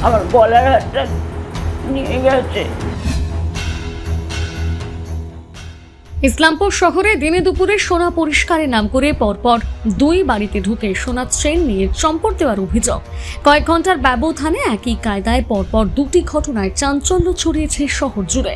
আমার গলার হারটা নিয়ে গেছে। ইসলামপুর শহরে দিনে দুপুরে সোনা পরিষ্কারের নাম করে পরপর দুই বাড়িতে ঢুকে সোনার চেন নিয়ে চম্পট দেওয়ার অভিযোগ। কয়েক ঘন্টার ব্যবধানে একই কায়দায় পরপর দুটি ঘটনায় চাঞ্চল্য ছড়িয়েছে শহর জুড়ে।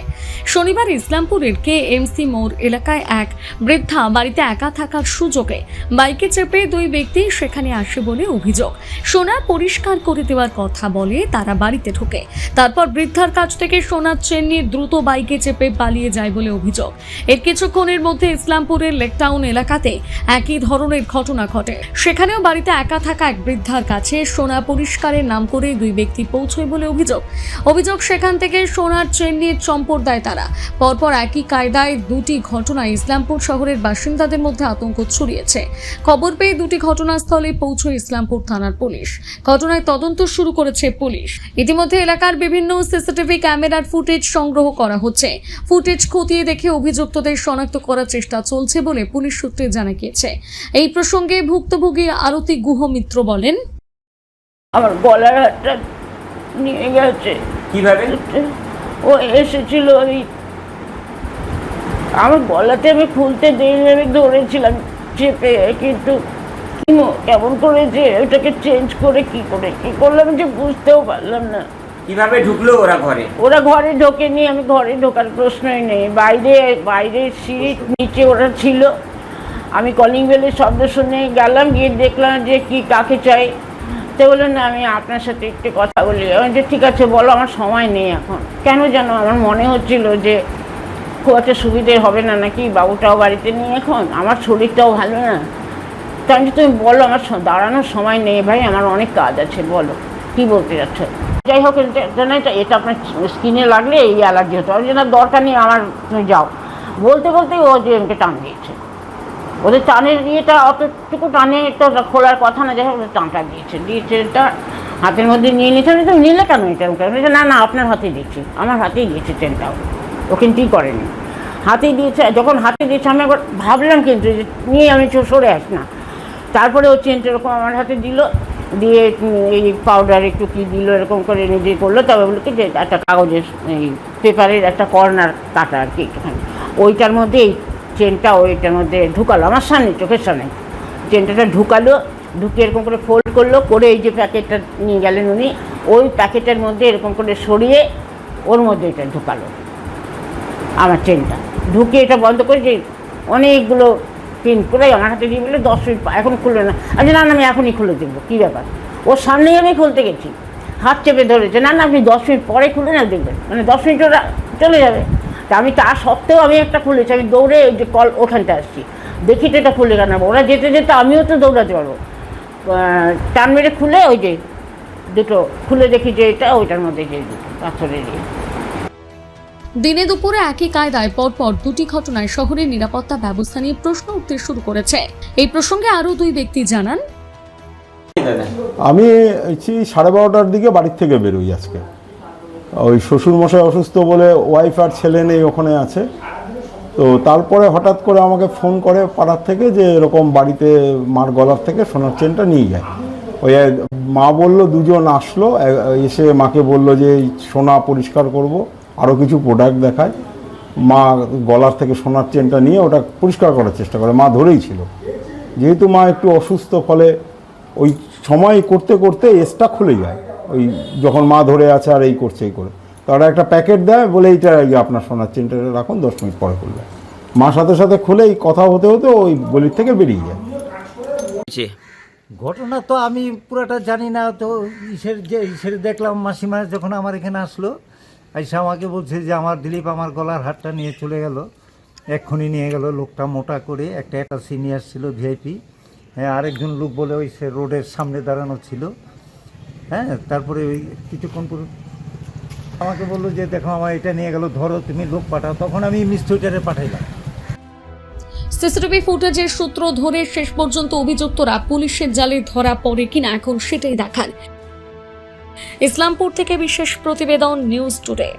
শনিবার ইসলামপুরের KMC মোড় এলাকায় এক বৃদ্ধা বাড়িতে একা থাকার সুযোগে বাইকে চেপে দুই ব্যক্তি সেখানে আসে বলে অভিযোগ। সোনা পরিষ্কার করে দেওয়ার কথা বলে তারা বাড়িতে ঢোকে, তারপর বৃদ্ধার কাছ থেকে সোনার চেন নিয়ে দ্রুত বাইকে চেপে পালিয়ে যায় বলে অভিযোগ। এর কিছুক্ষণের মধ্যে ইসলামপুরের লেকটাউন এলাকাতে একই ধরনের ঘটনা ঘটে। সেখানেও বাড়িতে একা থাকা এক বৃদ্ধার কাছে সোনা পরিষ্কারের নাম করে দুই ব্যক্তি পৌঁছয় বলে অভিযোগ। সেখান থেকে সোনার চেন নিয়ে চম্পট দেয় তারা। পরপর একই কায়দায় দুটি ঘটনায় ইসলামপুর শহরের বাসিন্দাদের মধ্যে আতঙ্ক ছড়িয়েছে। খবর পেয়ে দুটি ঘটনাস্থলে পৌঁছয় ইসলামপুর থানার পুলিশ। ঘটনায় তদন্ত শুরু করেছে পুলিশ। ইতিমধ্যে এলাকার বিভিন্ন সিসিটিভি ক্যামেরার ফুটেজ সংগ্রহ করা হচ্ছে। ফুটেজ খতিয়ে দেখে অভিযুক্তদের শনাক্ত করার চেষ্টা চলছে বলে পুলিশ সূত্রে জানা গিয়েছে। এই প্রসঙ্গে ভুক্তভোগী আরতি গুহ মিত্র বলেন, আমার গলার হারটা নিয়ে গেছে। কিভাবে? ও এসেছিল ওই আমার গলাতে আমি খুলতে দেরি, আমি ধরেছিলাম চেপে, কিন্তু কেমন করে যে ওটাকে চেঞ্জ করে কি করলাম যে বুঝতেও পারলাম না। কিভাবে ঢুকলো ওরা ঘরে? ওরা ঘরে ঢোকেনি, আমি ঘরে ঢোকার প্রশ্নই নেই। বাইরে সিট নিচে ওরা ছিল। আমি কলিং বেলের শব্দ শুনে গেলাম, গিয়ে দেখলাম যে কি কাকে চাই। তো বললেন না, আমি আপনার সাথে একটু কথা বলি। আমি যে ঠিক আছে বলো, আমার সময় নেই এখন। কেন যেন আমার মনে হচ্ছিল যে খুব একটা সুবিধে হবে না নাকি, বাবুটাও বাড়িতে নেই এখন, আমার শরীরটাও ভালো না। তো আমি তুমি বলো, আমার দাঁড়ানোর সময় নেই ভাই, আমার অনেক কাজ আছে, বলো কী বলতে যাচ্ছ। যাই হোক, এটা আপনার স্কিনে লাগলে এই অ্যালার্জি হতো। আমি যেন দরকার নেই আমার, তুমি যাও। বলতে ও যে আমাকে টান দিয়েছে। ওদের টানের ইয়েটা অতটুকু টানে তো খোলার কথা না, যাই হোক টানটা দিয়েছে এটা হাতের মধ্যে নিয়ে নিয়েছে। আমি তো নিলে কেন এটা? না আপনার হাতে দিচ্ছি। আমার হাতেই দিয়েছে চেনটাও, ও কিন্তুই করেনি, হাতেই দিয়েছে। যখন হাতে দিয়েছে আমি একবার ভাবলাম কিন্তু যে নিয়ে আমি সরে আস না। তারপরে ও চেনটা এরকম আমার হাতে দিল, দিয়ে এই পাউডার একটু কী দিল, এরকম করে নিজে করলো। তবে বলো কি যে একটা কাগজের এই পেপারের একটা কর্নার কাটা আর কি একটুখানি, ওইটার মধ্যে এই চেনটা ওইটার মধ্যে ঢুকালো আমার সামনে, চোখের সামনে চেনটা ঢুকালো। ঢুকিয়ে এরকম করে ফোল্ড করলো, করে এই যে প্যাকেটটা নিয়ে গেলেন উনি, ওই প্যাকেটের মধ্যে এরকম করে সরিয়ে ওর মধ্যে এটা ঢুকালো আমার চেনটা। ঢুকিয়ে এটা বন্ধ করে যে অনেকগুলো পিন করে আমার হাতে দিয়ে বলে 10 মিনিট এখন খুলবে না। আচ্ছা না আমি এখনই খুলে দেবো, কী ব্যাপার। ওর সামনেই আমি খুলতে গেছি, হাত চেপে ধরেছে। না আপনি 10 মিনিট পরে খুলে না দেখবেন, মানে 10 মিনিট ওরা চলে যাবে। তা আমি তা সত্ত্বেও আমি একটা খুলেছি। আমি দৌড়ে ওই যে ওখানটা আসছি, দেখি তো এটা খুলে কেন। ওরা যেতে আমিও তো দৌড়াতে পারবো। টান মেরে খুলে ওই যে দুটো খুলে দেখি যে এটা ওইটার মধ্যে যে দুটো পাথরের দিয়ে। দিনে দুপুরে একই কায়দায় পরপর দুটি ঘটনায় শহরের নিরাপত্তা ব্যবস্থা নিয়ে প্রশ্ন উঠতে শুরু করেছে। এই প্রসঙ্গে আরও দুই ব্যক্তি জানান, আমি 12:30টার দিকে বাড়ির থেকে বেরোই আজকে। ওই শ্বশুরমশাই অসুস্থ বলে ওয়াইফ আর ছেলে নেই, ওখানে আছে। তো তারপরে হঠাৎ করে আমাকে ফোন করে পাড়ার থেকে যে এরকম বাড়িতে মার গলার থেকে সোনার চেনটা নিয়ে যায়। ওই মা বলল, দুজন আসলো, এসে মাকে বলল যে এই সোনা পরিষ্কার করব, আরও কিছু প্রোডাক্ট দেখায়। মা গলার থেকে সোনার চেনটা নিয়ে ওটা পরিষ্কার করার চেষ্টা করে। মা ধরেই ছিল, যেহেতু মা একটু অসুস্থ, ফলে ওই সময় করতে করতে এসটা খুলে যায়। ওই যখন মা ধরে আছে আর এই করছে এই করে, তারা একটা প্যাকেট দেয়, বলে এইটা আপনার সোনার চেনটা রাখুন, 10 মিনিট পরে খুলবে। মা সাথে সাথে খুলে এই কথা হতে হতে ওই গলির থেকে বেরিয়ে যায়। ঘটনা তো আমি পুরোটা জানি না। তো ইসের দেখলাম মাসিমা যখন আমার এখানে আসলো, এসে আমাকে বলছে যে আমার দিলীপ আমার গলার হারটা নিয়ে চলে গেল, এক্ষুনি নিয়ে গেল। লোকটা মোটা করে একটা সিনিয়র ছিল, ভিআইপি। হ্যাঁ, আরেকজন লোক বলে ওই সে রোডের সামনে দাঁড়ানো ছিল। হ্যাঁ, তারপরে ওই কিছুক্ষণ পর আমাকে বললো যে দেখো আমার এটা নিয়ে গেল, ধরো তুমি লোক পাঠাও। তখন আমি মিস্টুইটারে পাঠাইলাম। সিসিটিভি ফুটেজের সূত্র ধরে শেষ পর্যন্ত অভিযুক্তরা পুলিশের জালে ধরা পড়ে কিনা এখন সেটাই দেখার। ইসলামপুর থেকে বিশেষ প্রতিবেদন, নিউজ টুডে।